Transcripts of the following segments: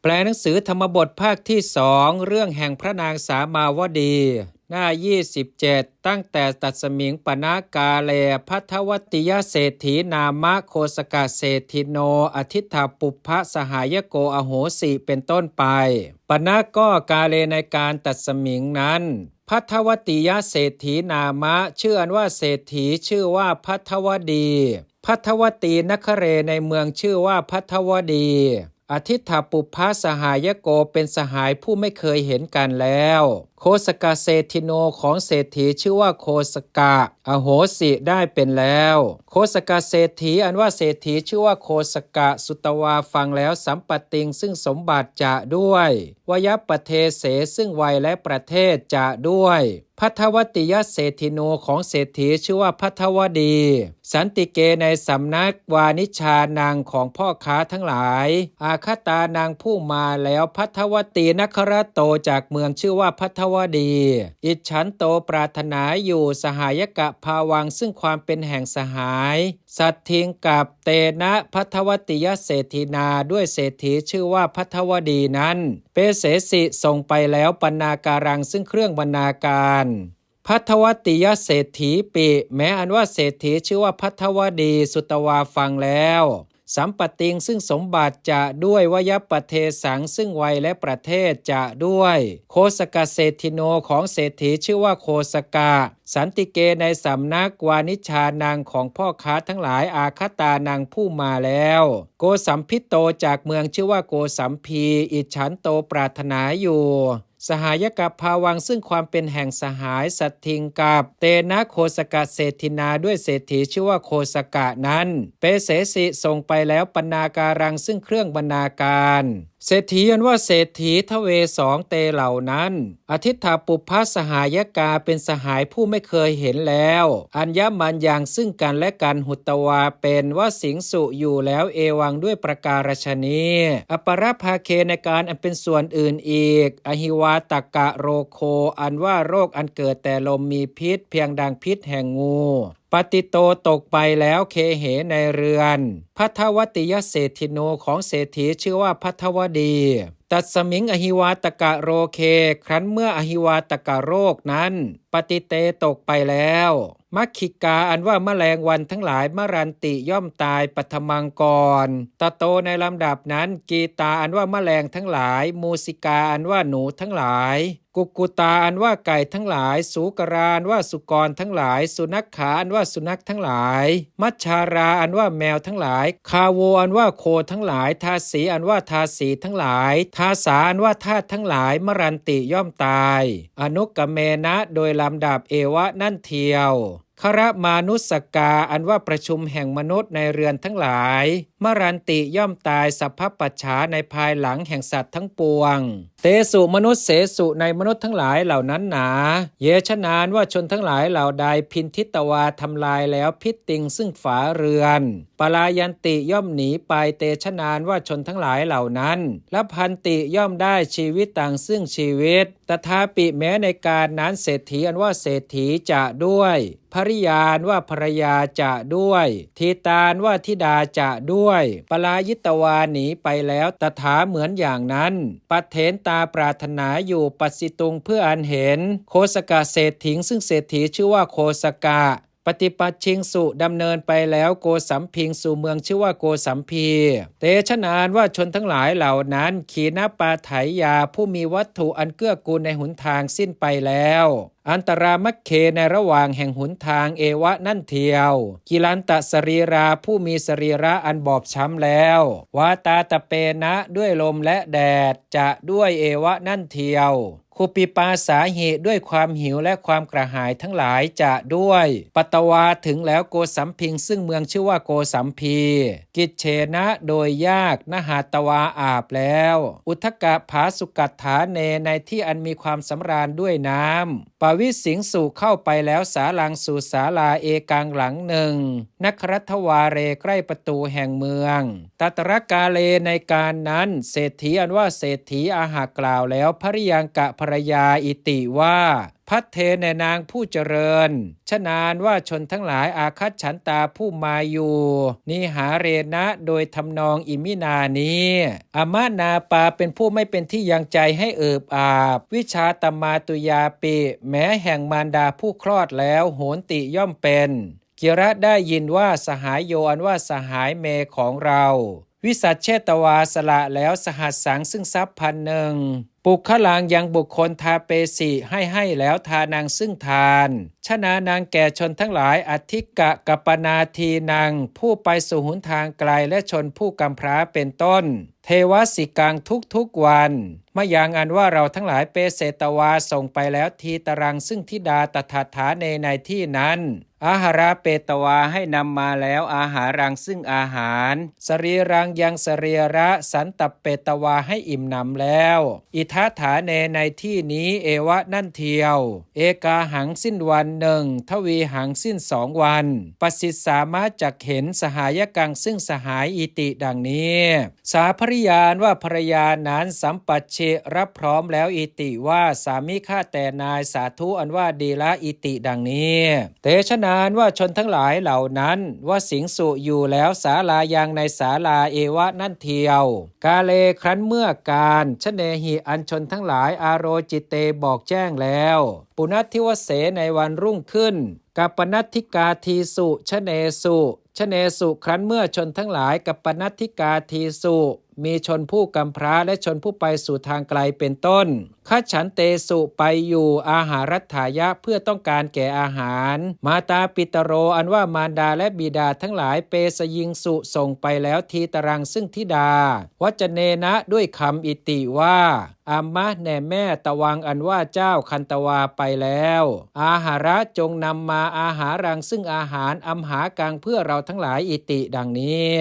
ลหนังสือธรรมบทภาคที่2เรื่องแห่งพระนางสามาวดีหน้า27ตั้งแต่ตัดสมิงปนากาเลพัทวติยเศรษฐีนามะโคสกเศรษฐิโนอทิฏฐปุพพสหายโกอโหสิเป็นต้นไปปนาก็กาเลในการตัดสมิงนั้นพัทวติยเศรษฐีนามะชื่ออันว่าเศรษฐีชื่อว่าพัทวดีพัทวตีนคเรในเมืองชื่อว่าพัทวดีอทิฏฐปุพพสหายโกเป็นสหายผู้ไม่เคยเห็นกันแล้วโคสกเศรษฐิโนของเศรษฐีชื่อว่าโคสกะอโหสิได้เป็นแล้วโคสกเศรษฐีอันว่าเศรษฐีชื่อว่าโคสกะสุตวาฟังแล้วสัมปติงซึ่งสมบัติจะด้วยวยปเทเสซึ่งวัยและประเทศจะด้วยพัทวติยเศรษฐิโนของเศรษฐีชื่อว่าพัทวดีสันติเกในสำนักวานิชานางของพ่อค้าทั้งหลายอาคตานางผู้มาแล้วพัทวตีนครโตจากเมืองชื่อว่าพัทวดีอิจฉันโตปรารถนาอยู่สหายกะภาวังซึ่งความเป็นแห่งสหายสัตทิงกับเตนะพัทวติยเศรษฐินาด้วยเศรษฐีชื่อว่าพัทวดีนั้นเปเสสิส่งไปแล้วปนาการังซึ่งเครื่องบรรณาการพัทวติยเศรษฐีปิแม้อันว่าเศรษฐีชื่อว่าพัทวดีสุตวาฟังแล้วสัมปติงซึ่งสมบัติจะด้วยวยปเทสังซึ่งวัยและประเทศจะด้วยโคสกเศรษฐิโนของเศรษฐีชื่อว่าโคสกะสันติเกในสำนักวานิชานางของพ่อค้าทั้งหลายอาคตานางผู้มาแล้วโกสัมพิโตจากเมืองชื่อว่าโกสัมพีอิจฉันโตปรารถนาอยู่สหายกับภาวังซึ่งความเป็นแห่งสหายสัตทิงกับเตนะโคสกะเศรษฐินาด้วยเศรษฐีชื่อว่าโคสกะนั้นเปเสสิส่งไปแล้วปนาการังซึ่งเครื่องบรรณาการเศรษฐีอันว่าเศรษฐีทเวสองเตเหล่านั้นอทิฏฐปุพพสหายกาเป็นสหายผู้ไม่เคยเห็นแล้วอัญญมันอย่างซึ่งกันและกันหุตวาเป็นว่าสิงสุอยู่แล้วเอวังด้วยประการฉนี้อปรภาเคในการอันเป็นส่วนอื่นอีกอหิวาตกะโรโคอันว่าโรคอันเกิดแต่ลมมีพิษเพียงดังพิษแห่งงูปฏิโตตกไปแล้วเคเหในเรือนพัทวติยเศรษฐิโนของเศรษฐีชื่อว่าพัทวดีตัดสมิงอหิวาตกะโรเคครั้นเมื่ออหิวาตกะโรคนั้นปฏิเตตกไปแล้วมัคคิกาอันว่าแมลงวันทั้งหลายมรันติย่อมตายปัทมังกรตโตในลำดับนั้นกีตาอันว่าแมลงทั้งหลายมูสิกาอันว่าหนูทั้งหลายกุกุตาอันว่าไก่ทั้งหลายสุกราอันว่าสุกรทั้งหลายสุนัขขาอันว่าสุนัขทั้งหลายมัชชาราอันว่าแมวทั้งหลายคาโวอันว่าโคทั้งหลายทาสีอันว่าทาสีทั้งหลายทาสาอันว่าทาสทั้งหลายมรันติย่อมตายอนุกเมนะโดยลำดับเอวะนั่นเทียวครมานุสกาอันว่าประชุมแห่งมนุษย์ในเรือนทั้งหลายมรันติย่อมตายสัพพปัจฉาในภายหลังแห่งสัตว์ทั้งปวงเตสุมนุษย์เสสุในมนุษย์ทั้งหลายเหล่านั้นหนาเยชนานว่าชนทั้งหลายเหล่าใดพินทิตวาทำลายแล้วพิติงซึ่งฝาเรือนปลายันติย่อมหนีไปเตชนานว่าชนทั้งหลายเหล่านั้นและพันติย่อมได้ชีวิตต่างซึ่งชีวิตตถาปิแม้ในการนั้นเศรษฐีอันว่าเศรษฐีจะด้วยภริยานว่าภรรยาจะด้วยทีตานว่าธิดาจะด้วยปลายิตวาหนีไปแล้วตถาเหมือนอย่างนั้นปัทเถนตาปรารถนาอยู่ปัสสิตุงเพื่ออันเห็นโคสกะเศรษฐิงซึ่งเศรษฐีชื่อว่าโคสกะปฏิปัชชิงสุดำเนินไปแล้วโกสัมพิงสู่เมืองชื่อว่าโกสัมพีเตชนานว่าชนทั้งหลายเหล่านั้นขีณปาไถยาผู้มีวัตถุอันเกื้อกูลในหนทางสิ้นไปแล้วอันตรามัคเคในระหว่างแห่งหนทางเอวะนั่นเทียวกิลันตสรีราผู้มีสรีระอันบอบช้ำแล้ววาตาตะเปนะด้วยลมและแดดจะด้วยเอวะนั่นเทียวคุปิปาสาหิด้วยความหิวและความกระหายทั้งหลายจะด้วยปัตตวาถึงแล้วโกสัมพิงซึ่งเมืองชื่อว่าโกสัมพีกิจเชนะโดยยากนหาตวาอาบแล้วอุทกะผาสุกัตถาเนในที่อันมีความสำราญด้วยน้ำปวิสิงสู่เข้าไปแล้วสาลังสู่ศาลาเอกางหลังหนึ่งนัครัทวาเรใกล้ประตูแห่งเมืองตัตรกาเลในการนั้นเศรษฐีอันว่าเศรษฐีอาหากล่าวแล้วภริยังกะภรยาอิติว่า พัทเทในนางผู้เจริญชนานว่าชนทั้งหลายอาคัตฉันตาผู้มาอยู่นิหาเรนะโดยทำนองอิมินานี้อมานาปาเป็นผู้ไม่เป็นที่ยังใจให้เอิบอาบวิชาตมาตุยาปิแม้แห่งมารดาผู้คลอดแล้วโหนติย่อมเป็นเกียระได้ยินว่าสหายโยอันว่าสหายเมของเราวิสัชเชตวาสละแล้วสหัสสังซึ่งทรัพย์1,000ปุคลังยังบุคคลทาเปสิให้แล้วทานางซึ่งทานชนะนางแก่ชนทั้งหลายอธิกะกัปปนาทีนางผู้ไปสู่หนทางไกลและชนผู้กำพร้าเป็นต้นเทวสิกังทุกวันมายังอันว่าเราทั้งหลายเปเสตวาส่งไปแล้วทีตรังซึ่งทิดาตถาฐานในที่นั้นอาหาราเปตวาให้นำมาแล้วอาหารังซึ่งอาหารสรีรังยังสรีระสันตเปตวาให้อิ่มหนำแล้วอิทัฏฐาในที่นี้เอวะนั่นเทียวเอกาหังสิ้นวัน1ทวีหังสิ้น2วันปสิสสามารถจักเห็นสหายกังซึ่งสหายอิติดังนี้สาภริยานว่าภรยานั้นสัมปัชเชรับพร้อมแล้วอิติว่าสามิข้าแต่นายสาธุอันว่าดีละอิติดังนี้เตชะนานว่าชนทั้งหลายเหล่านั้นว่าสิงสุอยู่แล้วศาลายังในศาลาเอวะนั่นเทียวกาเลครั้นเมื่อการชเนหิอันชนทั้งหลายอารโรจิเตบอกแจ้งแล้วปุณทิวเสในวันรุ่งขึ้นกัปปนัตถิกาทีสุชเนสุครั้นเมื่อชนทั้งหลายกัปปนัตถิกาทีสุมีชนผู้กำพร้าและชนผู้ไปสู่ทางไกลเป็นต้นคัจฉันเตสุไปอยู่อาหารัฐายะเพื่อต้องการแก่อาหารมาตาปิตโรอันว่ามารดาและบิดาทั้งหลายเปสยิงสุส่งไปแล้วทีตรังซึ่งธิดาวัจเนนะด้วยคำอิติว่าอามะแน่แม่ตะวังอันว่าเจ้าคันตวาไปแล้วอาหาระจงนำมาอาหารังซึ่งอาหารอัมหากังเพื่อเราทั้งหลายอิติดังนี้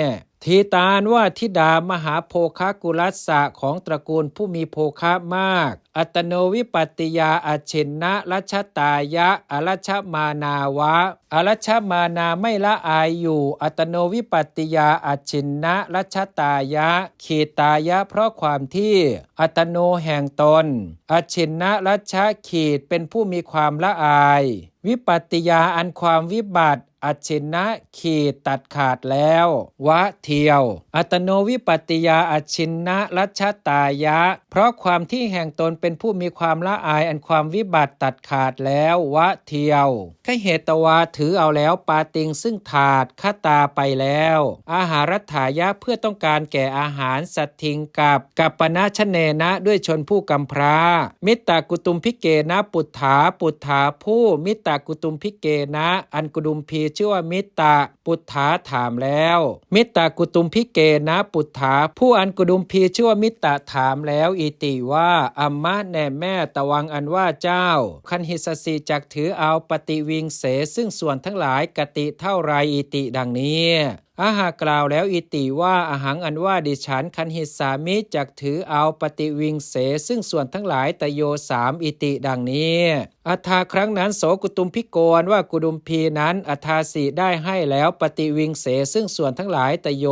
ทีตาลว่าธิดามหาโภคกุลัสสะของตระกูลผู้มีโภคะมากอัตโนวิปัตติยาอชินนะรัชตายะอรัชมานาวะอรัชมานาไม่ละอายอยู่อัตโนวิปัตติยาอชินนะรัชตายะขีตายะเพราะความที่อัตโนแห่งตนอชินนะรัชขีดเป็นผู้มีความละอายวิปัตติยาอันความวิบัติอัจฉินะขีดตัดขาดแล้ววะเทียวอัตโนวิปัตติยาอัจฉินะรัชตายะเพราะความที่แห่งตนเป็นผู้มีความละอายอันความวิบัติตัดขาดแล้ววะเทียวขเหตวาถือเอาแล้วปาติงซึ่งถาดคตาไปแล้วอาหารัฐายะเพื่อต้องการแก่อาหารสัตทิงกับปนะชเนนะด้วยชนผู้กำพร้ามิตตกุตุมพิเกนะปุถาผู้มิตตกุตุมพิเกนะอันกุดุมพีชื่อว่ามิตตาปุถาถามแล้วมิตตกุตุมพิเกนะปุถาผู้อันกุดุมพีชื่อว่ามิตตาถามแล้วอิติว่าอัมมะแน่แม่ตะวังอันว่าเจ้าคันหิสสีจักถือเอาปฏิวิงเสซึ่งส่วนทั้งหลายกติเท่าไรอิติดังนี้อาหากล่าวแล้วอิติว่าอาหังอันว่าดิฉันคันหิสามิจักถือเอาปฏิวิงเสซึ่งส่วนทั้งหลายตโย3อิติดังนี้อัฏฐาครั้งนั้นโสกุตุมพิโกนว่ากุดุมพีนั้นอัฏฐาสีได้ให้แล้วปฏิวิงเสซึ่งส่วนทั้งหลายตโย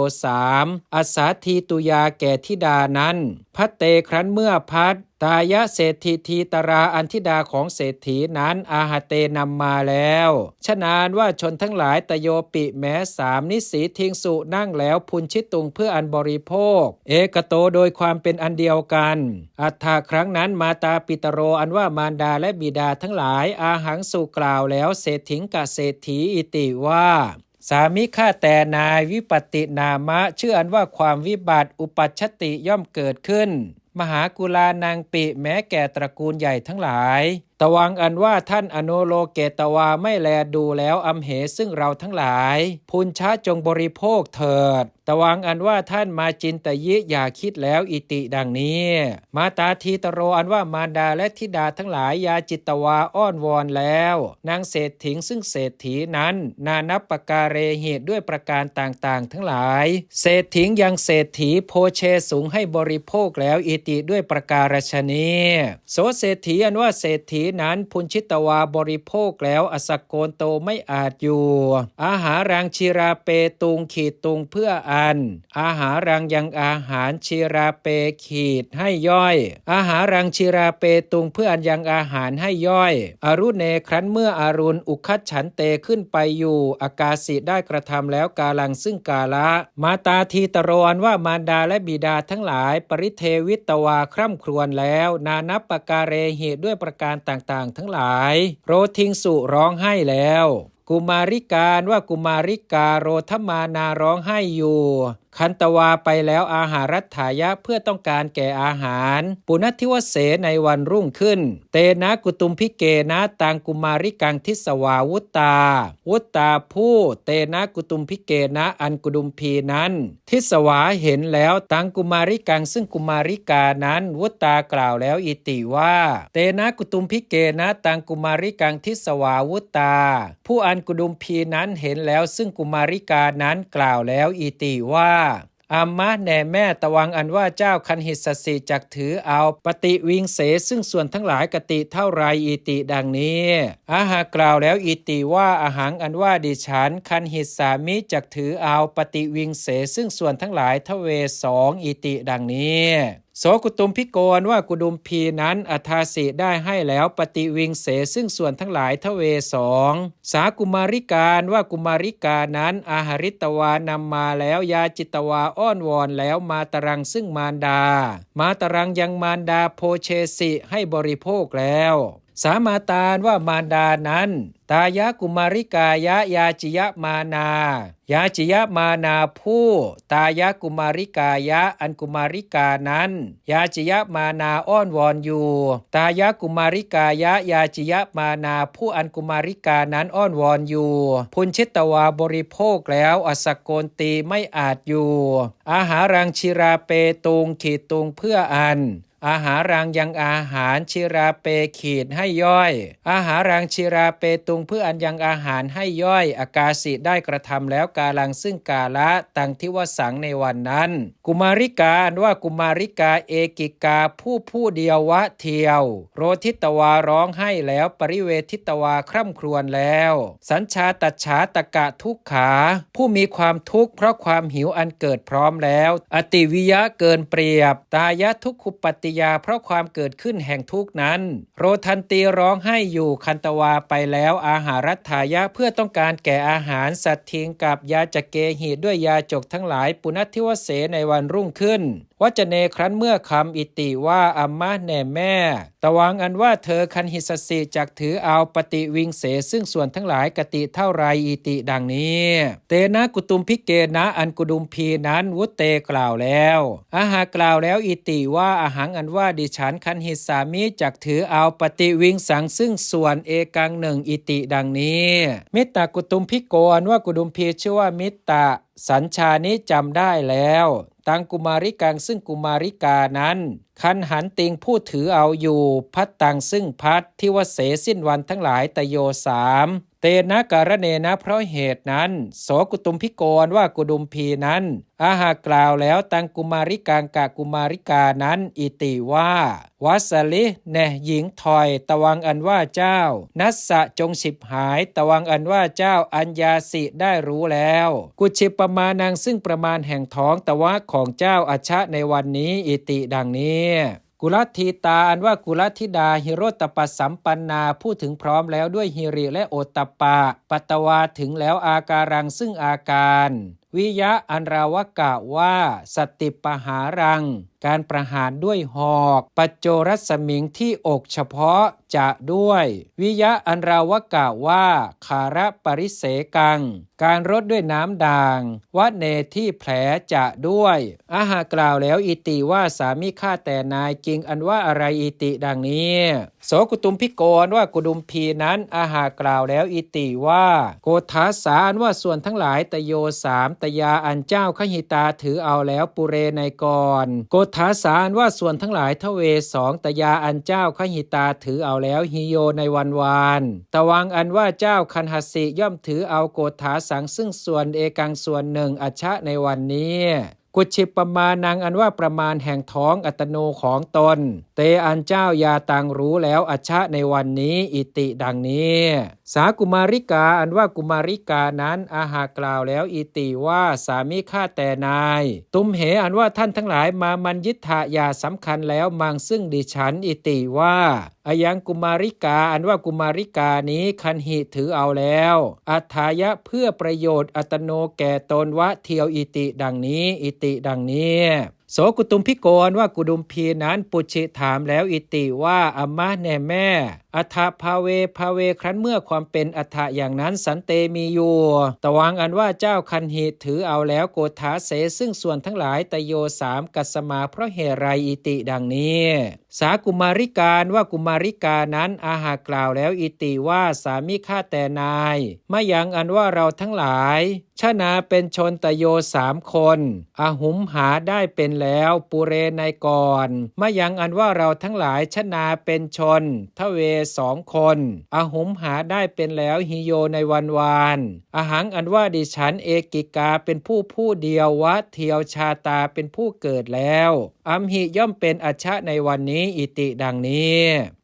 3อัสสาทีตุยาแก่ธิดานั้นพัตเตครั้นเมื่อพัดตายะเศรษฐีทีตราอันธิดาของเศรษฐีนั้นอาหาเตนำมาแล้วฉะนั้นว่าชนทั้งหลายตโยปิแม้3นิสีทิงสุนั่งแล้วพุนชิตุงเพื่ออันบริโภคเอกโตโดยความเป็นอันเดียวกันอัฏฐาครั้งนั้นมาตาปิตโรอันว่ามารดาและบิดาทั้งหลายอาหังสุกล่าวแล้วเศรษฐิงกะเศรษฐีอิติว่าสามิข้าแต่นายวิปัตตินามะชื่ออันว่าความวิบัติอุปัชชติย่อมเกิดขึ้นมหากุลานางปิแม้แก่ตระกูลใหญ่ทั้งหลายตะวังอันว่าท่านอโนโลเกตวาไม่แลดูแล้วอำเหซึ่งเราทั้งหลายพุนชะจงบริโภคเถิดตะวังอันว่าท่านมาจินตยิอย่าคิดแล้วอิติดังนี้มาตาทีตโรอันว่ามารดาและธิดาทั้งหลายยาจิตวาอ้อนวอนแล้วนางเศรษฐิงซึ่งเศรษฐีนั้นนานับปการเรเหตุด้วยประการต่างๆทั้งหลายเศรษฐิงยังเศรษฐีโพเชสูงให้บริโภคแล้วอิติด้วยประการฉนี้โสเศรษฐีอันว่าเศรษฐีนั้นพุนชิตวาบริโภคแล้วอสกโกนโตไม่อาจอยู่อาหารังชีราเปตุงขีดตุงเพื่ออ อันอาหารังยังอาหารชิราเปขีดให้ย่อยอาหารังชิราเปตุงเพื่ออันยังอาหารให้ย่อยอรุเนครั้นเมื่ออารุณอุคัจฉันเตขึ้นไปอยู่อากาสิได้กระทำแล้วกาลังซึ่งกาละมาตาทีตโรอันว่ามารดาและบิดาทั้งหลายปริเทวิตวาคร่ำครวญแล้วนานับปการเรเหตุด้วยประการต่างๆทั้งหลายโรทิงสุร้องไห้แล้วกุมาริการว่ากุมาริกาโรธมานาร้องไห้อยู่คันตวาไปแล้วอาหารัฐายะเพื่อต้องการแก่อาหารปุณทิวเสในวันรุ่งขึ้นเตนะกุตุมพิเกนะตังกุมาริกังทิสวาวุตตาวุตตาผู้เตนะกุตุมพิเกนะอันกุดุมพีนั้นทิสวาเห็นแล้วตังกุมาริกังซึ่งกุมาริกานั้นวุตตากล่าวแล้วอิติว่าเตนะกุตุมพิเกนะตังกุมาริกังทิสวาวุตตาผู้อันกุดุมพีนั้นเห็นแล้วซึ่งกุมาริกานั้นกล่าวแล้วอิติว่าอัมมะแน่แม่ตะวังอันว่าเจ้าคันหิสสีจักถือเอาปฏิวิงเสซึ่งส่วนทั้งหลายกติเท่าไรอิติดังนี้อาหากล่าวแล้วอิติว่าอาหังอันว่าดิฉันคันหิสามิจักถือเอาปฏิวิงเสซึ่งส่วนทั้งหลายทเวสองอิติดังนี้โสกุตุมพิโกนว่ากุดุมพีนั้นอัทาสิได้ให้แล้วปฏิวิงเสซึ่งส่วนทั้งหลายทเวสองสากุมาริการว่ากุมาริกานั้นอาหาริตวานำมาแล้วยาจิตวาอ้อนวอนแล้วมาตรังซึ่งมารดามาตรังยังมารดาโพเชสิให้บริโภคแล้วสามาตานว่ามารดานั้นตายะกุมาริกายะยาจิยะมานายาจิยะมานาผู้ตายะกุมาริกายะอันกุมาริกานั้นยาจิยะมานาอ้อนวอนอยู่ตายะกุมาริกายะยาจิยะมานาผู้อันกุมาริกานั้นอ้อนวอนอยู่พุนชิตวาบริโภคแล้วอสกโกนตีไม่อาจอยู่อาหารังชิราเปตุงขีดตุงเพื่ออันอาหารังยังอาหารชิราเปขีดให้ย่อยอาหารังชิราเปตุงเพื่ออันยังอาหารให้ย่อยอากาสิได้กระทำแล้วกาลังซึ่งกาละตังทิวสังในวันนั้นกุมาริกาว่ากุมาริกาเอกิกาผู้เดียววะเทียวโรทิตวาร้องให้แล้วปริเวทิตวาคร่ำครวญแล้วสัญชาตัจฉาตกะทุกขาผู้มีความทุกข์เพราะความหิวอันเกิดพร้อมแล้วอติวิยะเกินเปรียบตายะทุกขุปฏิยาเพราะความเกิดขึ้นแห่งทุกนั้นโรทันตีร้องให้อยู่คันตวาไปแล้วอาหารัฐายะเพื่อต้องการแก่อาหารสัตว์ทิงกับยาจเกหิด้วยยาจกทั้งหลายปุณทิวเสในวันรุ่งขึ้นวัจเนครั้นเมื่อคำอิติว่าอัมมะแน่แม่ตวังอันว่าเธอคันหิสสีจักถือเอาปฏิวิงเสซึ่งส่วนทั้งหลายกติเท่าไรอิติดังนี้เตนะกุตุมพิเกนะอันกุดุมพีนั้นวุตเตกล่าวแล้วอาหากล่าวแล้วอิติว่าอาหังอันว่าดิฉันคันหิสามิจักถือเอาปฏิวิงสังซึ่งส่วนเอกังหนึ่งอิติดังนี้มิตตกุตุมพิโกอันว่ากุดุมพีชื่อว่ามิตตะสัญชานี้จำได้แล้วตังกุมาริกังซึ่งกุมาริกานั้นคันหันติงผู้ถือเอาอยู่พัดตังซึ่งพัดที่ว่าเสสิ้นวันทั้งหลายตโยสามเตนะการเนนะเพราะเหตุนั้นโสกุตุมพิโกนว่ากุดุมพีนั้นอาหากล่าวแล้วตังกุมาริกังกะกุมาริกานั้นอิติว่าวัสลิแน่หญิงถอยตวังอันว่าเจ้านัสสะจงฉิบหายตวังอันว่าเจ้าอัญญาสิได้รู้แล้วกุชิปมานังซึ่งประมาณแห่งท้องตวะของเจ้าอัชชะในวันนี้อิติดังนี้กุลธิตาอันว่ากุลธิดาหิโรตปสัมปันนาผู้ถึงพร้อมแล้วด้วยหิริและโอตตปะปัตตวาถึงแล้วอาการังซึ่งอาการวิยะอันราวกะว่าสติปหารังการประหารด้วยหอกปัจโจรัสมิงที่อกเฉพาะจะด้วยวิยะอันราวกะว่าคาระปริเสกังการรดด้วยน้ำด่างวะเนที่แผลจะด้วยอาหากล่าวแล้วอิติว่าสามีข้าแต่นายจริงอันว่าอะไรอิติดังนี้โสกุตุมพิโกนว่ากุดุมพีนั้นอาหากล่าวแล้วอิติว่าโกฏฐาสาอันว่าส่วนทั้งหลายตโยสามตยาอันเจ้าขหิตาถือเอาแล้วปุเรในก่อนโกฏฐาสาอันว่าส่วนทั้งหลายทเวสองตยาอันเจ้าขหิตาถือเอาแล้วหิโยในวันวานตวังอันว่าเจ้าคันหสิย่อมถือเอาโกฏฐาสังซึ่งส่วนเอกังส่วนหนึ่งอัชชะในวันนี้กุชิปมานังอันว่าประมาณแห่งท้องอัตโนของตนเตอันเจ้ายาตังรู้แล้วอัชชะในวันนี้อิติดังนี้ สากุมาริกาอันว่ากุมาริกานั้นอาหากล่าวแล้วอิติว่าสามีข้าแต่นายตุมเหอันว่าท่านทั้งหลายมามันยิทธะอย่าสำคัญแล้วมังซึ่งดิฉันอิติว่าอายังกุมาริกาอันว่ากุมาริกานี้คันหิถือเอาแล้วอัฏฐายะเพื่อประโยชน์อัตโนแก่ตนวะเทียวอิติดังนี้อิติดังนี้โสกุตุมพิโกนว่ากุดุมพีนั้นปุชิถามแล้วอิติว่าอัมมะแน่แม่อัฏฐภาเวครั้นเมื่อความเป็นอัฏฐะอย่างนั้นสันเตมีอยู่ตวังอันว่าเจ้าคันหิถือเอาแล้วโกฏาเสซึ่งส่วนทั้งหลายตโยสามกัสมาเพราะเหตุไรอิติดังนี้สากุมาริกาว่ากุมาริกานั้นอาหากล่าวแล้วอิติว่าสามีข้าแต่นายมายังอันว่าเราทั้งหลายชนาเป็นชนตโย3 คนอาหุมหาได้เป็นแล้วปุเรในก่อนมายังอันว่าเราทั้งหลายชนาเป็นชนทเว2 คนอาหุมหาได้เป็นแล้วหิโยในวันวานอาหังอันว่าดิฉันเอกิกาเป็นผู้เดียววะเทียวชาตาเป็นผู้เกิดแล้วอัมหิย่อมเป็นอัชชะในวันนี้อิติดังนี้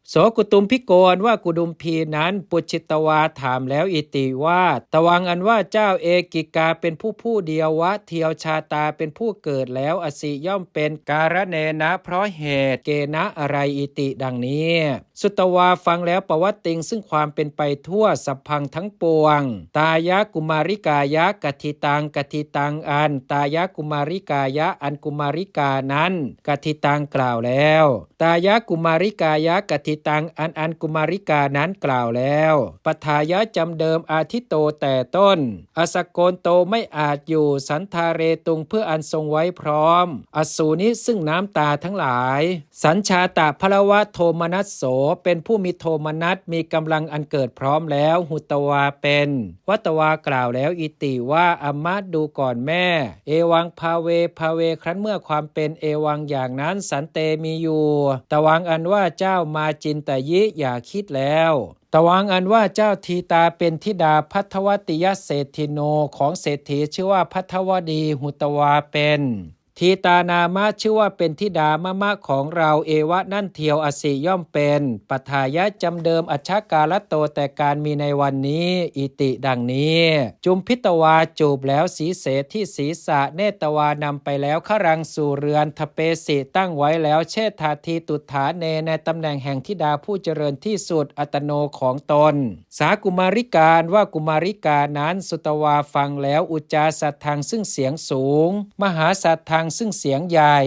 โสกุตุมพิโกนว่ากุดุมพีนั้นปุจิตวาถามแล้วอิติว่าตวังอันว่าเจ้าเอกิกาเป็นผู้เดียววะเทียวชาตาเป็นผู้เกิดแล้วอสิย่อมเป็นการเนนะเพราะเหตุเกนะอะไรอิติดังนี้สุตวาฟังแล้วปวัตติงซึ่งความเป็นไปทั่วสัพพังทั้งปวงตายะกุมาริกายะกทิตังอันตายะกุมาริกายะอันกุมาริกานั้นกทิตังกล่าวแล้วตายะกุมาริกายะกทิตังอันกุมาริกานั้นกล่าวแล้วปัฏฐายะจำเดิมอาทิโตแต่ต้นอสโกนโตไม่อาจอยู่สันทาเรตุงเพื่ออันทรงไว้พร้อมอสูนิซึ่งน้ำตาทั้งหลายสัญชาตะพลวะโทมนัสโสเป็นผู้มีโทมนัสมีกำลังอันเกิดพร้อมแล้วหุตวาเป็นวัตวากล่าวแล้วอิติว่าอัมมาดูก่อนแม่เอวังภาเวครั้นเมื่อความเป็นเอวังอย่างนั้นสันเตมีอยู่ตวังอันว่าเจ้ามาจินตยิอย่าคิดแล้วตวังอันว่าเจ้าทีตาเป็นธิดาภัททวติยเศรษฐิโนของเศรษฐีชื่อว่าภัททวดีหุตวาเป็นทีตานามะชื่อว่าเป็นธิดามะมะของเราเอวะนั่นเทียวอสิย่อมเป็นปัฏฐายะจำเดิมอัชฌกาลโตแต่การมีในวันนี้อิติดังนี้จุมพิตวาจูบแล้วสีเสที่ศีรษะเนตวานำไปแล้วขรังสู่เรือนทเปสิตั้งไว้แล้วเชษฐาทีตุถาเนในตำแหน่งแห่งธิดาผู้เจริญที่สุดอัตโนของตนสากุมาริกาว่ากุมาริกานั้นสุตวาฟังแล้วอุจจาสัทธังซึ่งเสียงสูงมหาสัทธังซึ่งเสียงใหญ่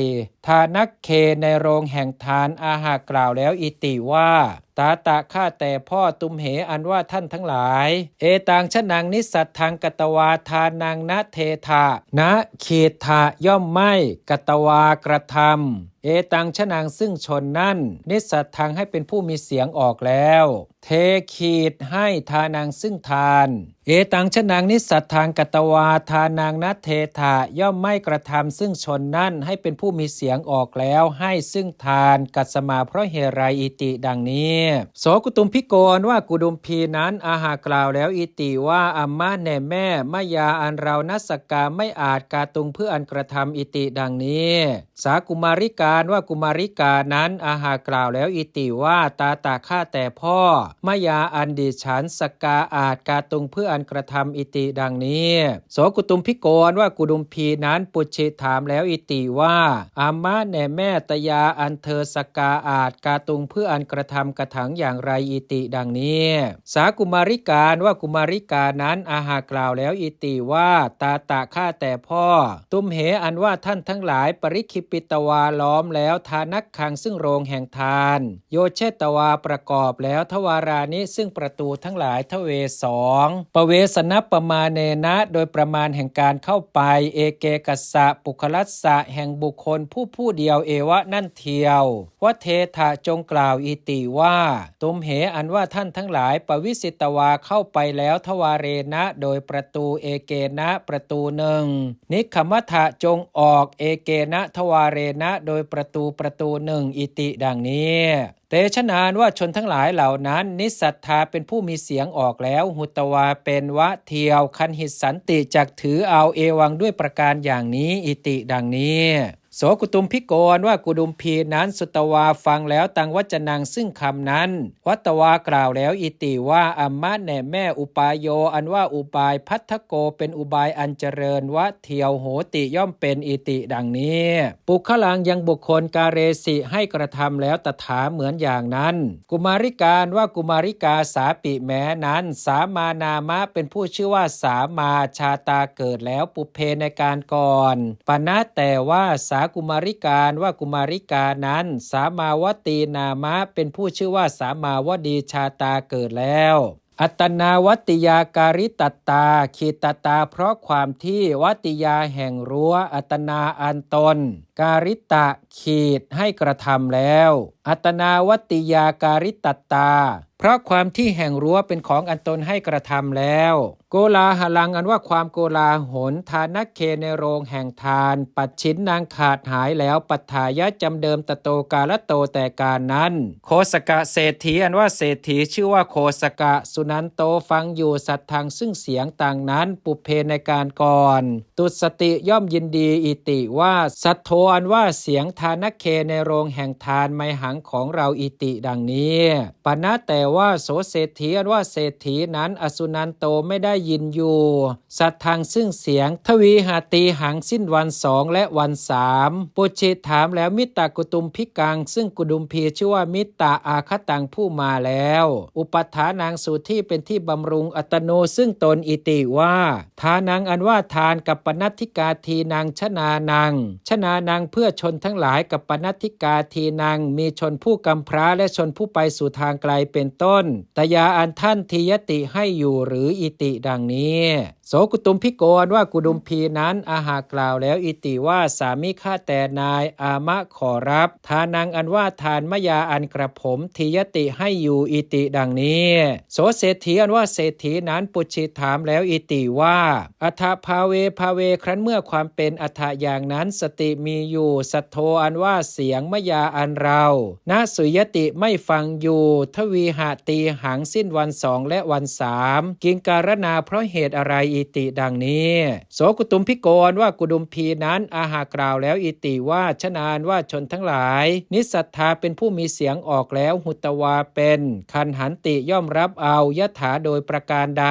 ทานักเคในโรงแห่งทานอาหากล่าวแล้วอิติว่าตาตะข้าแต่พ่อตุมเหอันว่าท่านทั้งหลายเอตังชนังนิสัตทังกตวาทานังนะเทถะนะขีดถะย่อมไม่กตวากระทำเอตังชนังซึ่งชนนั่นนิสัตทังให้เป็นผู้มีเสียงออกแล้วเทขีดให้ทานังซึ่งทานเอตังชนังนิสัตทังกตวาทานังนะเทถะย่อมไม่กระทำซึ่งชนนั่นให้เป็นผู้มีเสียงออกแล้วให้ซึ่งทานกัสมาเพราะเหตุไรอิติดังนี้โสกุตุมพิโกนว่ากุดุมพีนั้นอาหากล่าวแล้วอิติว่าอัมมาแน่แม่มายาอันเรานัสกาไม่อาจกาตุงเพื่ออันกระทำอิติดังนี้สากุมาริกาว่ากุมาริกานั้นอาหากล่าวแล้วอิติว่าตาตาข้าแต่พ่อมายาอันดิฉันสกาอาจกาตุงเพื่ออันกระทำอิติดังนี้โสกุตุมพิโกนว่ากุดุมพีนั้นปุชิถามแล้วอิติว่าอัมมาแน่แม่ตยาอันเธอสกาอาจกาตุงเพื่ออันกระทำกระถังอย่างไรอิติดังนี้สากุมาริกาว่ากุมาริกานั้นอาหากล่าวแล้วอิติว่าตาตะข้าแต่พ่อตุมเหอันว่าท่านทั้งหลายปริคิปิตวาล้อมแล้วทานักขังซึ่งโรงแห่งทานโยเชตวาประกอบแล้วทวารานิซึ่งประตูทั้งหลายทเว2ปเวสนปมาเนนะโดยประมาณแห่งการเข้าไปเอเกกัสสะปุคลัสสะแห่งบุคคลผู้เดียวเอวะนั่นเทียววเทถะจงกล่าวอิติว่าตุมเหอันว่าท่านทั้งหลายปวิสิตวาเข้าไปแล้วทวาเรนะโดยประตูเอเกนะประตูหนึ่งนิคมัทะจงออกเอเกนะทวาเรนะโดยประตูหนึ่งอิติดังนี้เตชะนานว่าชนทั้งหลายเหล่านั้นนิสัทธาเป็นผู้มีเสียงออกแล้วหุตวาเป็นวะเทียวคันหิสันติจักถือเอาเอวังด้วยประการอย่างนี้อิติดังนี้ โสกุตุมพิโกนว่ากุดุมพีนั้นสุตวาฟังแล้วตังวัจนังซึ่งคำนั้นวัตวากล่าวแล้วอิติว่าอัมมะแน่แม่อุปายโยอันว่าอุบายพัทธโกเป็นอุบายอันเจริญวะเทียวโหติย่อมเป็นอิติดังนี้ปุคลังยังบุคคลกาเรสิให้กระทำแล้วตถาเหมือนอย่างนั้นกุมาริการว่ากุมาริกาสาปิแม้นั้นสามานามะเป็นผู้ชื่อว่าสามาชาตาเกิดแล้วปุเพในการก่อนปณะแต่ว่าสากุมาริการว่ากุมาริกานั้นสามาวตีนามะเป็นผู้ชื่อว่าสามาวดีชาตาเกิดแล้วอัตนาวัติยาการิตตาขีตตาเพราะความที่วัติยาแห่งรั้วอัตนาอันตนการิตะขีดให้กระทำแล้วอัตนาวัติยาการิตตาเพราะความที่แห่งรั้วเป็นของอันตนให้กระทำแล้วโกลาหลังอันว่าความโกลาหลทานักเคในโรงแห่งทานปัดฉินนางขาดหายแล้วปัฏฐายะจำเดิมตโตกาลโตแต่การนั้นโคสกะเศรษฐีอันว่าเศรษฐีชื่อว่าโคสกะสุนันโตฟังอยู่สัตทางซึ่งเสียงต่างนั้นปุเพในการก่อนตุสติย่อมยินดีอิติว่าสัทโธอันว่าเสียงทานักเคในโรงแห่งทานไมหังของเราอิติดังนี้ปณะแต่ว่าโสเศรษฐีอันว่าเศรษฐีนั้นอสุนันโตไม่ได้ยินอยู่สัตทางซึ่งเสียงทวีหาตีหังสิ้นวันสองและวันสามปุจิตถามแล้วมิตากุตุมพิกังซึ่งกุดุมพีชื่อว่ามิตาอาคตังผู้มาแล้วอุปัฏฐานางสู่ที่เป็นที่บำรุงอัตโนซึ่งตนอิติว่าทานังอันว่าทานกับปนัตถิกาทีนางชนานังชนานังเพื่อชนทั้งหลายกับปนัตถิกาทีนางมีชนผู้กำพร้าและชนผู้ไปสู่ทางไกลเป็นต้นตยาอันท่านทียติให้อยู่หรืออิติดังนี้โสกุตุมพิโกนว่ากุดุมพีนั้นอาหากล่าวแล้วอิติว่าสามิข้าแต่นายอามะขอรับทานังอันว่าทานมยาอันกระผมทียติให้อยู่อิติดังนี้โสเศรษฐีอันว่าเศรษฐีนั้นปุจิถามแล้วอิติว่าอัฏฐภาเวครั้นเมื่อความเป็นอัฏฐอย่างนั้นสติมีอยู่สัทโธอันว่าเสียงมยาอันเรานาสุยติไม่ฟังอยู่ทวีหาตีหังสิ้นวันสองและวันสามกิงการนาเพราะเหตุอะไรอิติดังนี้โสกุตุมพิโกนว่ากุดุมพีนั้นอาหากล่าวแล้วอิติว่าชนานว่าชนทั้งหลายนิสัทธาเป็นผู้มีเสียงออกแล้วหุตวาเป็นคันหันติย่อมรับเอายถาโดยประการใด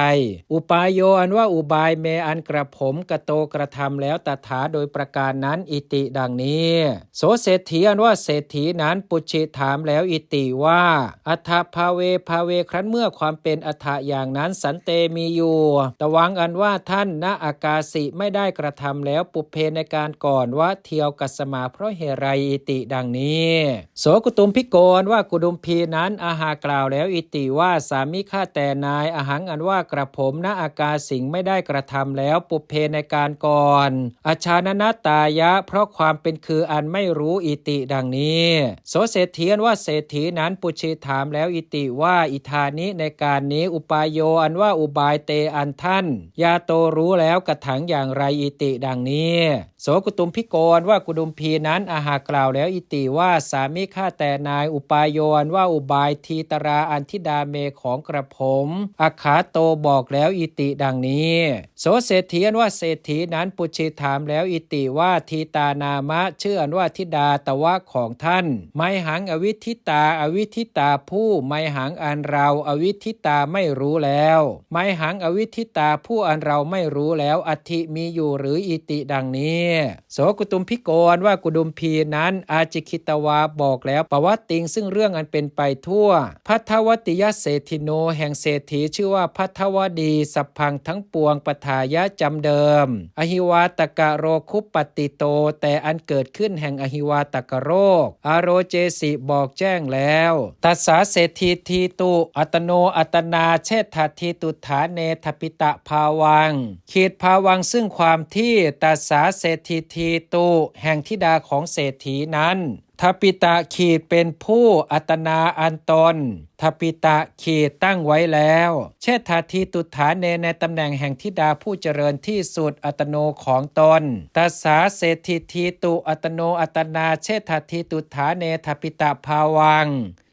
อุปายโยอันว่าอุบายเมอันกระผมกระโตกระทำแล้วตถาโดยประการนั้นอิติดังนี้โสเศรษฐีอันว่าเศรษฐีนั้นปุจิถามแล้วอิติว่าอัฏฐภาเวครั้นเมื่อความเป็นอัฏฐอย่างนั้นสันเตมีอยู่ตวังอันว่าท่านณอากาสิไม่ได้กระทำแล้วปุเพในการก่อนว่าเทียวกัสมาเพราะเหตุไรอิติดังนี้โสกุตุมพิโกนว่ากุดุมพีนั้นอาหากล่าวแล้วอิติว่าสามิข้าแต่นายอหังอันว่ากระผมณอากาสิงไม่ได้กระทำแล้วปุเพในการก่อนอชานนตายะเพราะความเป็นคืออันไม่รู้อิติดังนี้โสเศรษฐีอันว่าเศรษฐีนั้นปุจิถามแล้วอิติว่าอิธานิในการนี้อุปายโยอันว่าอุบายเตอันท่านยาโตรู้แล้วกระถังอย่างไรอิติดังนี้โสกุตุมพิโกนว่ากุดุมพีนั้นอาหากล่าวแล้วอิติว่าสามิข้าแต่นายอุปายโยอันว่าอุบายทีตราอันธิดาเมของกระผมอาขาโตบอกแล้วอิติดังนี้โสเศรษฐีอันว่าเศรษฐีนั้นปุจิถามแล้วอิติว่าทีตานามะชื่ออันว่าธิดาตวะของท่านไมหังอวิธิตาอวิธิตาผู้ไมหังอันเราอวิธิตาไม่รู้แล้วไมหังอวิธิตาผู้อันเราไม่รู้แล้วอธิมีอยู่หรืออิติดังนี้โสกุตุมพิโกนว่ากุดุมพีนั้นอาจิคิตวาบอกแล้วปวัตติงซึ่งเรื่องอันเป็นไปทั่วพัทธวติยเศรษฐิโนแห่งเศรษฐีชื่อว่าพัทธวดีสัพพังทั้งปวงปทายะจำเดิมอหิวาตกะโรคุปปติโตแต่อันเกิดขึ้นแห่งอหิวาตกโรคอโรเจสิบอกแจ้งแล้วตัสสาเศรษฐีทีตุอัตโนอัตนาเชษฐทีตุฐาเนทปิตะภาวังขีดภาวังซึ่งความที่ตัสสาเศรษฐีทีตุแห่งธิดาของเศรษฐีนั้นท ทัปปิตะขีดเป็นผู้อัตนาอันตนทัปปิตะขีดตั้งไว้แล้วเชษฐาทีตุฐานเนในตำแหน่งแห่งธิดาผู้เจริญที่สุดอัตโนของตนตัสสาเศรษฐิทีตุอัตโนอัตนาเชษฐาทีตุฐานเนทัปปิตะภาวัง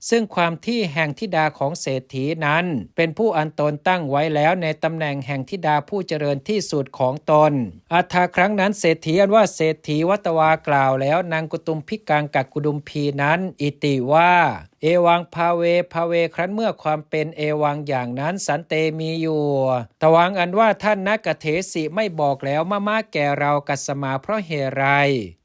ซึ่งความที่แห่งธิดาของเศรษฐีนั้นเป็นผู้อันตนตั้งไว้แล้วในตำแหน่งแห่งธิดาผู้เจริญที่สุดของตนอัฏฐาครั้งนั้นเศรษฐีอันว่าเศรษฐีวัตวากล่าวแล้วนางกุตุมพิกังกักกุดุมพีนั้นอิติว่าเอวังภาเวครั้นเมื่อความเป็นเอวังอย่างนั้นสันเตมีอยู่ตวังอันว่าท่านนักเถสิไม่บอกแล้วมาแก่เรากัสมาเพราะเหตุไร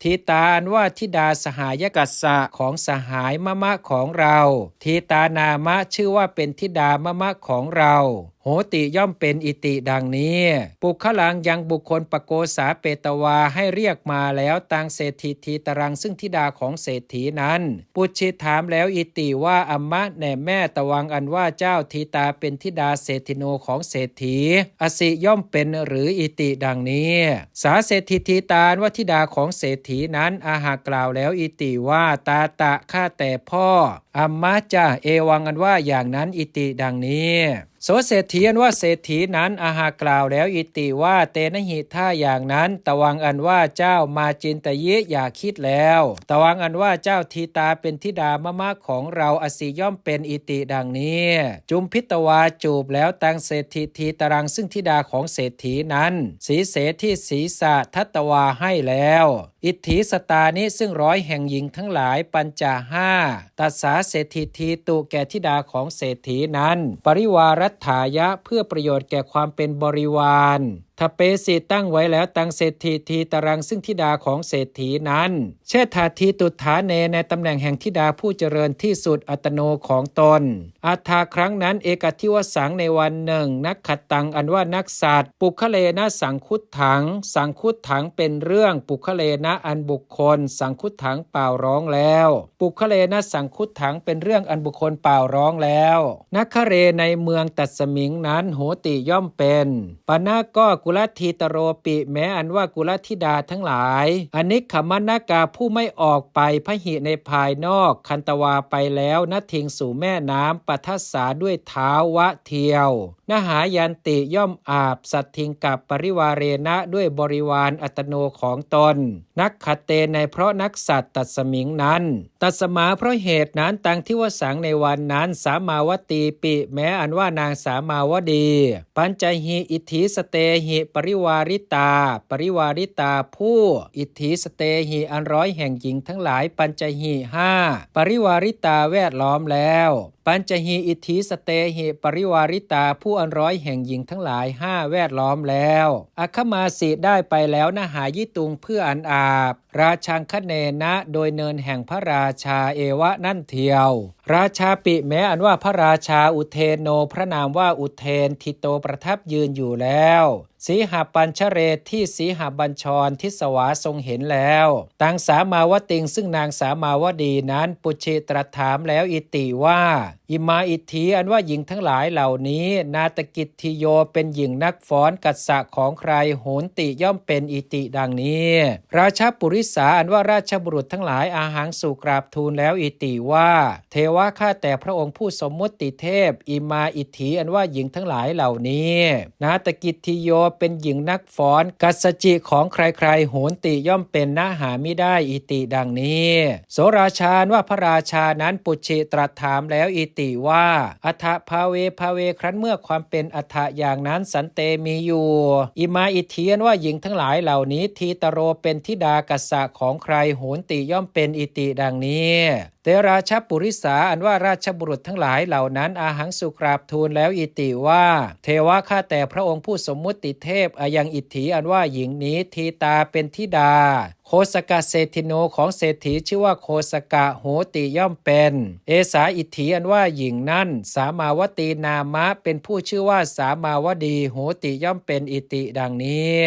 ทีตาอันว่าธิดาสหายกัสสะของสหายมะของเราทีตานามะชื่อว่าเป็นธิดามะของเราโหติย่อมเป็นอิติดังนี้ปุคลังยังบุคคลปโกสาเปตวาให้เรียกมาแล้วตังเศรษฐีทีตรังซึ่งธิดาของเศรษฐีนั้นปุชิถามแล้วอิติว่าอัมมะแน่แม่ตวังอันว่าเจ้าทีตาเป็นธิดาเศรษฐิโนของเศรษฐีอสิย่อมเป็นหรืออิติดังนี้สาเศรษฐีทีตาว่าธิดาของเศรษฐีนั้นอาหากล่าวแล้วอิติว่าตาตะข้าแต่พ่ออัมมะจ้าเอวังอันว่าอย่างนั้นอิติดังนี้โสเศรษฐีอันว่าเศรษฐีนั้นอาหากล่าวแล้วอิติว่าเตนะหิท่าอย่างนั้นตวังอันว่าเจ้ามาจินตยิอย่าคิดแล้วตวังอันว่าเจ้าทีตาเป็นธิดามะของเราอสิย่อมเป็นอิติดังนี้จุมพิตวาจูบแล้วตังเศรษฐีทีตรังซึ่งธิดาของเศรษฐีนั้นสีเสที่ศีรษะทัตวาให้แล้วอิทธิสตานิซึ่งร้อยแห่งหญิงทั้งหลายปัญจห้าตัสสาเศรษฐีทีตุแก่ธิดาของเศรษฐีนั้นปริวารัตถายะเพื่อประโยชน์แก่ความเป็นบริวารทเปสิตั้งไว้แล้วตังเศรษฐีทีตรังซึ่งธิดาของเศรษฐีนั้นเชษฐาทีตุฐานเนในตำแหน่งแห่งธิดาผู้เจริญที่สุดอัตโนของตนอัฏฐาครั้งนั้นเอกทิวสังในวันหนึ่งนักขัดตังอันว่านักสัตว์ปุคเลนะสังคุตถังสังคุตถังเป็นเรื่องปุคเลนะอันบุคคลสังคุตถังเป่าร้องแล้วปุคเลนะสังคุตถังเป็นเรื่องอันบุคคลเป่าร้องแล้วนักขเรในเมืองตัสมิงนั้นโหติย่อมเป็นปนาก็กุลทีตโรปิแม้อันว่ากุลธิดาทั้งหลายอนิขมนากาผู้ไม่ออกไปพหิในภายนอกคันตวาไปแล้วนทิงสู่แม่น้ำปัทัสสาด้วยเท้าวะเทียวนหายันติย่อมอาบสัตทิงกับปริวาเรณะด้วยบริวารอัตโนของตนนักขัดเตในเพราะนักสัตว์ตัดสมิงนั้นตัดสมาเพราะเหตุนั้นตังทิวสังในวันนั้นสามาวตีปิแม้อันว่านางสามาวดีปัญจหิอิทธิสเตหิปริวาริตาผู้อิทธิสเตหิอันร้อยแห่งหญิงทั้งหลายปัญจหิห้าปริวาริตาแวดล้อมแล้วปัญจหิอิทธิสเตหิปริวาริตาผู้อันร้อยแห่งหญิงทั้งหลายห้าแวดล้อมแล้วอัคคมาสีได้ไปแล้วนะหายิตุงเพื่ออันอาบราชังคเนนะโดยเนินแห่งพระราชาเอวะนั่นเทียวราชาปิแม้อันว่าพระราชาอุเทนโนพระนามว่าอุเทนทิโตประทับยืนอยู่แล้วสีหปัญชเรศที่สีหบัญชรทิสวาทรงเห็นแล้วตังสามาวติงซึ่งนางสามาวดีนั้นปุชิตรัสถามแล้วอิติว่าอิมาอิทธิอันว่าหญิงทั้งหลายเหล่านี้นาตกิจทิโยเป็นหญิงนักฟ้อนกัสสะของใครโหนติย่อมเป็นอิติดังนี้ราชปุริสาอันว่าราชบุรุษทั้งหลายอาหังสู่กราบทูลแล้วอิติว่าเทวะข้าแต่พระองค์ผู้สมมุติเทพอิมาอิทธิอันว่าหญิงทั้งหลายเหล่านี้นาตกิจทิโยเป็นหญิงนักฟ้อนกัสจิของใครๆโหนติย่อมเป็นนาหามิได้อิติดังนี้โสราชาว่าพระราชานั้นปุชิตรัสถามแล้วอิติว่าอัฏฐภาเวครั้นเมื่อความเป็นอัฏฐอย่างนั้นสันเตมีอยู่อิมาอิทธิว่าหญิงทั้งหลายเหล่านี้ทีตโรเป็นธิดากัสสะของใครโหนติย่อมเป็นอิติดังนี้เตราชปุริสาอันว่าราชบุรุษทั้งหลายเหล่านั้นอาหังสุกราบทูลแล้วอิติว่าเทวะข้าแต่พระองค์ผู้สมมุติเทพอายังอิทธิอันว่าหญิงนี้ทีตาเป็นธิดาโคสกะเศรษฐิโนของเศรษฐีชื่อว่าโคสกะโหติย่อมเป็นเอสาอิทธิอันว่าหญิงนั้นสามาวตีนามะเป็นผู้ชื่อว่าสามาวดีโหติย่อมเป็นอิติดังนี้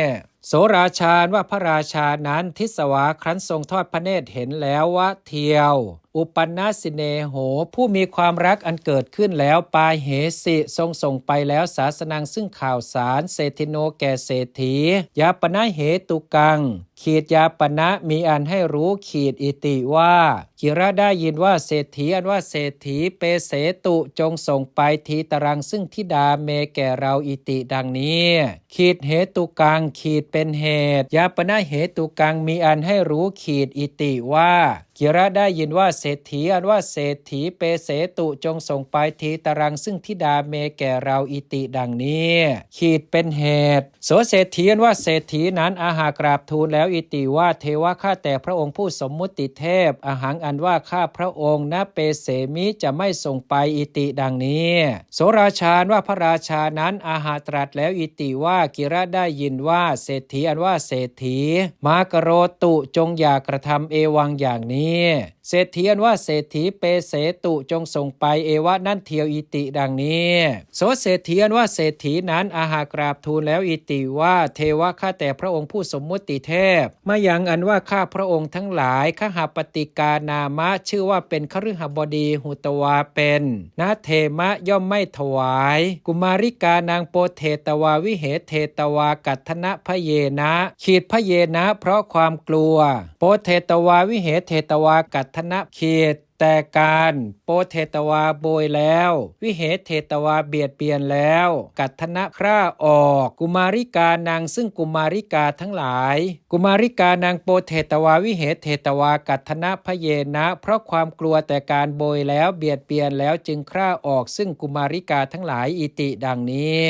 โสราชาว่าพระราชานั้นทิสวาครั้นทรงทอดพระเนตรเห็นแล้วว่าเทียว อุปนัสสิเนโหผู้มีความรักอันเกิดขึ้นแล้วปาเหสิทรงส่งไปแล้วศาสนังซึ่งข่าวสารเศรษฐิโนแก่เศรษฐียาปนะเหตุกังขีดยาปณะมีอันให้รู้ขีดอิติว่ากิระได้ยินว่าเศรษฐีอันว่าเศรษฐีเปเสตุจงส่งไปทีตรังซึ่งธิดาเมแก่เราอิติดังนี้ขีดเหตุกังขีดเป็นเหตุยาปณะเหตุกังมีอันให้รู้ขีดอิติว่ากิระได้ยินว่าเศรษฐีอันว่าเศรษฐีเปเสตุจงส่งไปทีตรังซึ่งธิดาเมแก่เราอิติดังนี้ขีดเป็นเหตุโสเศรษฐีอันว่าเศรษฐีนั้นอาหากราบทูลแล้วอิติว่าเทวะข้าแต่พระองค์ผู้สมมุติเทพอาหังอันว่าข้าพระองค์ณเปเสมิจะไม่ส่งไปอิติดังนี้โสราชาว่าพระราชานั้นอาหาตรัสแล้วอิติว่ากิระได้ยินว่าเศรษฐีอันว่าเศรษฐีมากโรตุจงอย่ากระทำเอวังอย่างนี้เศรษฐีอันว่าเศรษฐีเปเสตุจงส่งไปเอวะนั่นเทียวอิติดังนี้โสเศรษฐีอันว่าเศรษฐีนั้นอาหากราบทูลแล้วอิติว่าเทวะข้าแต่พระองค์ผู้สมมุติเทพมายังอันว่าข้าพระองค์ทั้งหลายขหปฏิกานามะชื่อว่าเป็นคฤหบดีหุตวาเป็นนาเทมะย่อมไม่ถวายกุมาริกานางโปเทตวาวิเหเทตวากัตถนะพเยนะขีดพเยนะเพราะความกลัวโปเทตวาวิเหเทตวากัตถนะขีดแต่การโปเทตวาโบยแล้ววิเหเทตวาเบียดเบียนแล้วกัตถนะคร่าออกกุมาริกานางซึ่งกุมาริกาทั้งหลายกุมาริกานางโปเทตวาวิเหเทตวากัตถนะพเยนะเพราะความกลัวแต่การโบยแล้วเบียดเบียนแล้วจึงคร่าออกซึ่งกุมาริกาทั้งหลายอิติดังนี้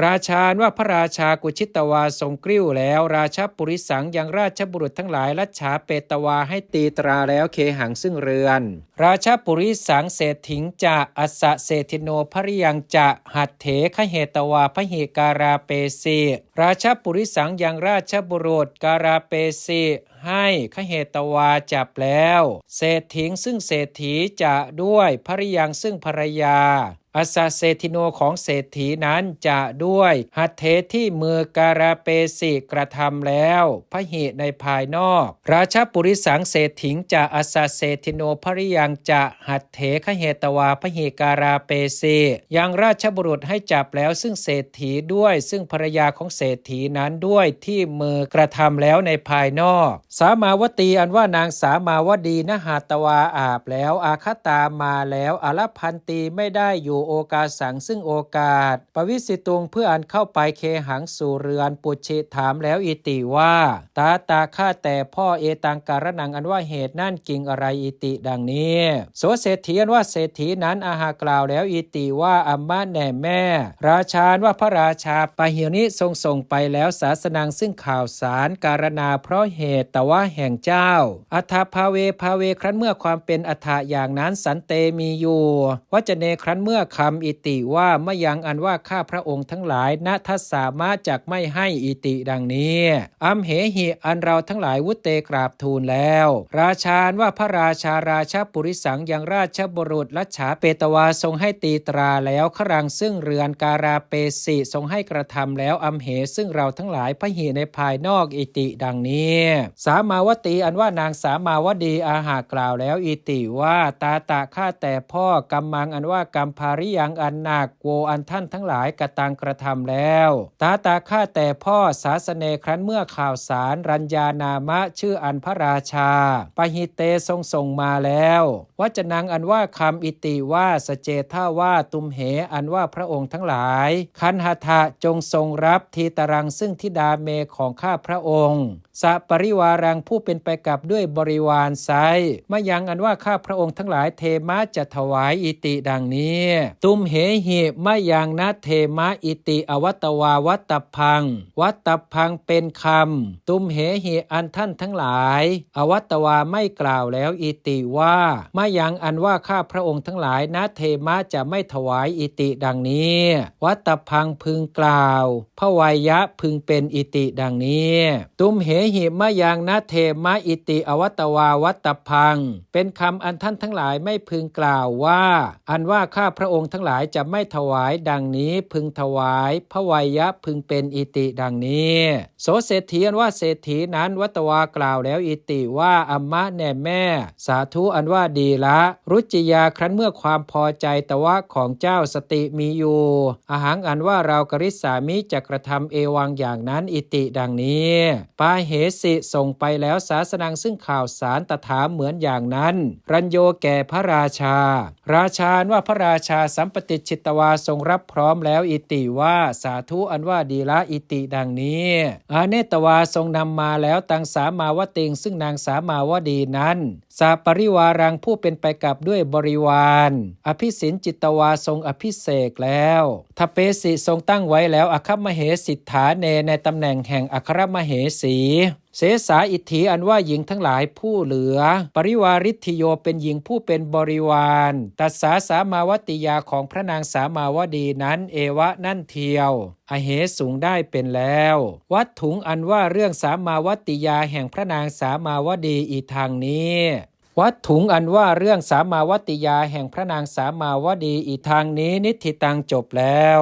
ราชาว่าพระราชากุชิตวาทรงกริ้วแล้วราชปุริสังยังราชบุรุษทั้งหลายรัชฉาเปตวาให้ตีตราแล้วเคหังซึ่งเรือนราชปุริสังเศรษฐิงจะอัสสะเศรษฐิโนภริยังจะหัตเถขเหตวาพหิการาเปสิราชปุริสังยังราชบุรุษการาเปสิให้ขเหตวาจับแล้วเศรษฐิงซึ่งเศรษฐีจะด้วยภริยังซึ่งภรรยาอัสสะเศรษฐิโนของเศรษฐีนั้นจะด้วยหัตเถที่มือการาเปสิกระทำแล้วพหิในภายนอกราชปุริสังเศรษฐิงจะอัสสะเศรษฐิโนภริยังจะหัตเถขเหตวาพหิการาเปสิยังราชบุรุษให้จับแล้วซึ่งเศรษฐีด้วยซึ่งภรรยาของเศรษฐีนั้นด้วยที่มือกระทำแล้วในภายนอกสามาวตีอันว่านางสามาวดีนหาตวาอาบแล้วอาคตามาแล้วอลพันตีไม่ได้อยู่โอกาสังซึ่งโอกาสปวิสิตุงเพื่ออันเข้าไปเคหังสู่เรือนปุชิถามแล้วอิติว่าตาข้าแต่พ่อเอตังการนังอันว่าเหตุนั่นกิ่งอะไรอิติดังนี้โสเศรษฐีอันว่าเศรษฐีนั้นอาหากล่าวแล้วอิติว่าอัมมาแน่แม่ราชาว่าพระราชาปหินิส่งไปแล้วศาสนังซึ่งข่าวสารการนาเพราะเหตุแต่ว่าแห่งเจ้าอัฏฐภาเวครั้นเมื่อความเป็นอัฏฐะอย่างนั้นสันเตมีอยู่วจเนครั้นเมื่อคำอิติว่ามยังอันว่าข้าพระองค์ทั้งหลายณทัสสามารถจักไม่ให้อิติดังนี้อัมเหหิอันเราทั้งหลายวุเตกราบทูลแล้วราชาว่าพระราชาราชปุริสังยังราชบุรุษรัชฉาเปตวาทรงให้ตีตราแล้วขรังซึ่งเรือนการาเปสิทรงให้กระทำแล้วอัมเหซึ่งเราทั้งหลายพหิในภายนอกอิติดังนี้สามาวตีอันว่านางสามาวดีอาหากล่าวแล้วอิติว่าตาข้าแต่พ่อกัมมังอันว่ากัมภาริยังอันหนักโวอันท่านทั้งหลายกระตังกระทำแล้วตาข้าแต่พ่อศาสเนครั้นเมื่อข่าวสารรัญญานามะชื่ออันพระราชาปหิเตส่งมาแล้ววจนังอันว่าคำอิติว่าสเจท่าว่าตุมเหอันว่าพระองค์ทั้งหลายคันหทะจงทรงรับทีตรังซึ่งธิดาเมของข้าพระองค์สัปริวารังผู้เป็นไปกับด้วยบริวารไซมายังอันว่าข้าพระองค์ทั้งหลายเทมะจะถวายอิติดังนี้ตุมเหหิมายังนะเทมะอิติอวัตวาวัตตพังวัตตพังเป็นคำตุมเหหิอันท่านทั้งหลายอวัตวาไม่กล่าวแล้วอิติว่ามายังอันว่าข้าพระองค์ทั้งหลายนะเทมะจะไม่ถวายอิติดังนี้วัตตพังพึงกล่าวพวัยยะพึงเป็นอิติดังนี้ตุมเห หิมะยังนะเทมะอิติอวัตวาวัตตพังเป็นคำอันท่านทั้งหลายไม่พึงกล่าวว่าอันว่าข้าพระองค์ทั้งหลายจะไม่ถวายดังนี้พึงถวายพระวัยยะพึงเป็นอิติดังนี้โสเศรษฐีอันว่าเศรษฐีนั้นวัตวากล่าวแล้วอิติว่าอัมมะแน่แม่สาธุอันว่าดีละรุจิยาครั้นเมื่อความพอใจแต่ว่าของเจ้าสติมีอยู่อาหารอันว่าเรากริษามิจะกระทำเอวังอย่างนั้นอิติดังนี้ปาเหสิส่งไปแล้วศาสนังซึ่งข่าวสารตถามเหมือนอย่างนั้นรัญโยแก่พระราชาราชาว่าพระราชาสัมปติชิตวาทรงรับพร้อมแล้วอิติว่าสาธุอันว่าดีละอิติดังนี้อาเนตวาทรงนำมาแล้วตังสามาวติงซึ่งนางสามาวดีนั้นสาปริวารังผู้เป็นไปกับด้วยบริวารอภิสินจิตวาทรงอภิเษกแล้วทเปสิทรงตั้งไว้แล้วอัครมเหสิทธาเนในตำแหน่งแห่งอัครมเหสีเสสาอิทธิอันว่าหญิงทั้งหลายผู้เหลือปริวาริธิโยเป็นหญิงผู้เป็นบริวารตัสสาสามาวติยาของพระนางสามาวดีนั้นเอวะนั่นเทียวอเหสูงได้เป็นแล้ววัดถุงอันว่าเรื่องสามาวติยาแห่งพระนางสามาวดีอีกทางนี้วัดถุงอันว่าเรื่องสามาวติยาแห่งพระนางสามาวดีอีกทางนี้นิธิตังจบแล้ว